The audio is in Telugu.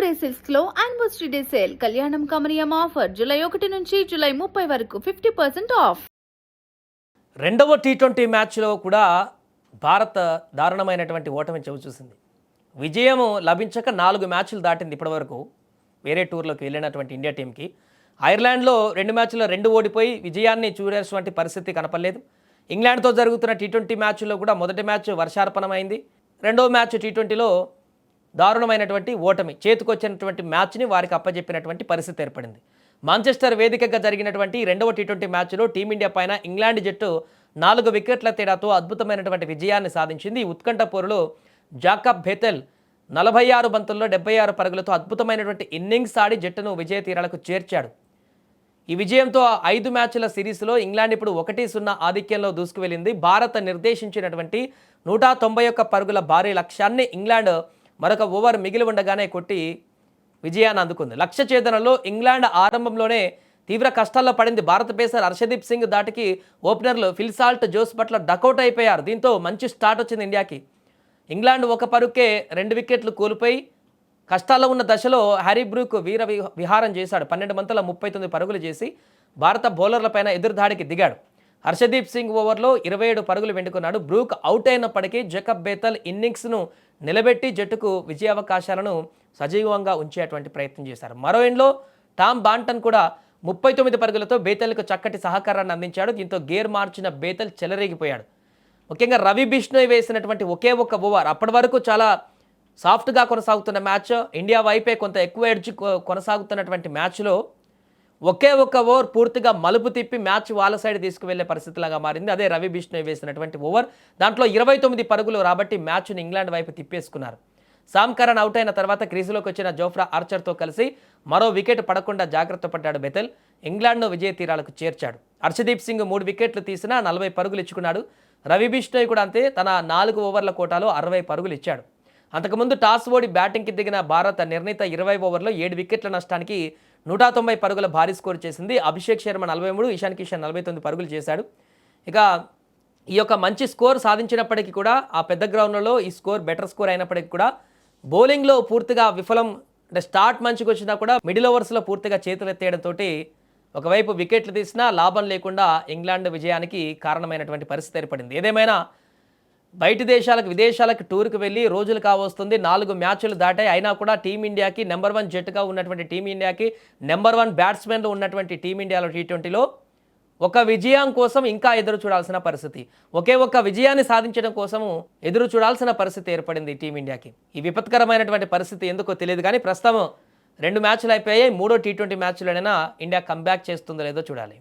పరంపరే సిల్క్స్ లో యానివర్సరీ డే సేల్ కళ్యాణం కమనీయం ఆఫర్ జూలై 1 నుంచి జూలై 30 వరకు 50% ఆఫ్. రెండవ టీ20 మ్యాచ్లో కూడా భారత్ దారుణమైనటువంటి ఓటమి చవిచూసింది. విజయం లభించక 4 మ్యాచ్లు దాటింది ఇప్పటివరకు. వేరే టూర్లోకి వెళ్ళినటువంటి ఇండియా టీంకి ఐర్లాండ్లో 2 మ్యాచ్ల్లో 2 ఓడిపోయి విజయాన్ని చూడాల్సినటువంటి పరిస్థితి కనపడలేదు. ఇంగ్లాండ్తో జరుగుతున్న టీ20 మ్యాచ్లో కూడా మొదటి మ్యాచ్ వర్షార్పణమైంది. రెండవ మ్యాచ్ టీ20లో దారుణమైనటువంటి ఓటమి, చేతికొచ్చినటువంటి మ్యాచ్ని వారికి అప్పజెప్పినటువంటి పరిస్థితి ఏర్పడింది. మాంచెస్టర్ వేదికగా జరిగినటువంటి రెండవ టీ20 మ్యాచ్లో టీమిండియా పైన ఇంగ్లాండ్ జట్టు 4 వికెట్ల తేడాతో అద్భుతమైనటువంటి విజయాన్ని సాధించింది. ఈ ఉత్కంఠ పోరులో జాకబ్ బెథెల్ 46 బంతుల్లో 76 పరుగులతో అద్భుతమైనటువంటి ఇన్నింగ్స్ ఆడి జట్టును విజయ తీరాలకు చేర్చాడు. ఈ విజయంతో 5 మ్యాచ్ల సిరీస్లో ఇంగ్లాండ్ ఇప్పుడు 1-0 ఆధిక్యంలో దూసుకువెళ్ళింది. భారత్ నిర్దేశించినటువంటి 191 పరుగుల భారీ లక్ష్యాన్ని ఇంగ్లాండ్ మరొక ఓవర్ మిగిలి ఉండగానే కొట్టి విజయాన్ని అందుకుంది. లక్ష్య ఛేదనలో ఇంగ్లాండ్ ఆరంభంలోనే తీవ్ర కష్టాల్లో పడింది. భారత పేసర్ హర్షదీప్ సింగ్ దాటికి ఓపెనర్లు Phil Salt, Jos Buttler duck out అయిపోయారు. దీంతో మంచి స్టార్ట్ వచ్చింది ఇండియాకి. ఇంగ్లాండ్ ఒక పరుకే 2 వికెట్లు కోల్పోయి కష్టాల్లో ఉన్న దశలో హ్యారీ బ్రూక్ వీర విహారం చేశాడు. 12 బంతుల 39 పరుగులు చేసి భారత బౌలర్లపైన ఎదురుదాడికి దిగాడు. హర్షదీప్ సింగ్ ఓవర్లో 27 పరుగులు వెండుకున్నాడు. బ్రూక్ అవుట్ అయినప్పటికీ జకబ్ బెథెల్ ఇన్నింగ్స్ను నిలబెట్టి జట్టుకు విజయావకాశాలను సజీవంగా ఉంచేటువంటి ప్రయత్నం చేశారు. మరో ఎండ్లో టామ్ బాంటన్ కూడా 39 పరుగులతో బేతెల్కు చక్కటి సహకారాన్ని అందించాడు. దీంతో గేర్ మార్చిన బేతెల్ చెలరేగిపోయాడు. ముఖ్యంగా రవి బిష్ణోయ్ వేసినటువంటి ఒకే ఒక్క ఓవర్, అప్పటి వరకు చాలా సాఫ్ట్గా కొనసాగుతున్న మ్యాచ్, ఇండియా వైపే కొంత ఎక్కువ ఎడ్జ్ కొనసాగుతున్నటువంటి మ్యాచ్లో ఒకే ఒక్క ఓవర్ పూర్తిగా మలుపు తిప్పి మ్యాచ్ వాళ్ళ సైడ్ తీసుకువెళ్లే పరిస్థితిలాగా మారింది. అదే రవి బిష్ణోయ్ వేసినటువంటి ఓవర్. దాంట్లో 29 పరుగులు రాబట్టి మ్యాచ్ను ఇంగ్లాండ్ వైపు తిప్పేసుకున్నారు. సామ్ కరణ్ అవుట్ అయిన తర్వాత క్రీజులోకి వచ్చిన జోఫ్రా ఆర్చర్తో కలిసి మరో వికెట్ పడకుండా జాగ్రత్త పడ్డాడు బెథెల్. ఇంగ్లాండ్ను విజయ తీరాలకు చేర్చాడు. హర్షదీప్ సింగ్ 3 వికెట్లు తీసినా 40 పరుగులు ఇచ్చుకున్నాడు. రవి బిష్ణోయ్ కూడా అంతే, తన 4 ఓవర్ల కోటాలో 60 పరుగులు ఇచ్చాడు. అంతకుముందు టాస్ ఓడి బ్యాటింగ్కి దిగిన భారత్ నిర్ణీత 20 ఓవర్లో 7 వికెట్ల నష్టానికి 190 పరుగుల భారీ స్కోర్ చేసింది. అభిషేక్ శర్మ 43, ఇషాన్ కిషన్ 49 పరుగులు చేశాడు. ఇక ఈ యొక్క మంచి స్కోర్ సాధించినప్పటికీ కూడా ఆ పెద్ద గ్రౌండ్లలో ఈ స్కోర్ బెటర్ స్కోర్ అయినప్పటికీ కూడా బౌలింగ్లో పూర్తిగా విఫలం. అంటే స్టార్ట్ మంచిగా వచ్చినా కూడా మిడిల్ ఓవర్స్లో పూర్తిగా చేతులు ఎత్తేయడంతో ఒకవైపు వికెట్లు తీసినా లాభం లేకుండా ఇంగ్లాండ్ విజయానికి కారణమైనటువంటి పరిస్థితి ఏర్పడింది. ఏదేమైనా బయటి దేశాలకు, విదేశాలకు టూర్కి వెళ్ళి రోజులు కావస్తుంది. 4 మ్యాచ్లు దాటాయి. అయినా కూడా టీమిండియాకి నెంబర్ 1 జట్టుగా ఉన్నటువంటి టీమిండియాకి, నెంబర్ 1 బ్యాట్స్మెన్లు ఉన్నటువంటి టీమిండియాలో టీ20లో ఒక విజయం కోసం ఇంకా ఎదురు చూడాల్సిన పరిస్థితి, ఒకే ఒక్క విజయాన్ని సాధించడం కోసము ఎదురు చూడాల్సిన పరిస్థితి ఏర్పడింది టీమిండియాకి. ఈ విపత్కరమైనటువంటి పరిస్థితి ఎందుకో తెలియదు కానీ ప్రస్తుతం 2 మ్యాచ్లు అయిపోయాయి. 3వ టీ20 మ్యాచ్లోనైనా ఇండియా కంబ్యాక్ చేస్తుందో లేదో చూడాలి.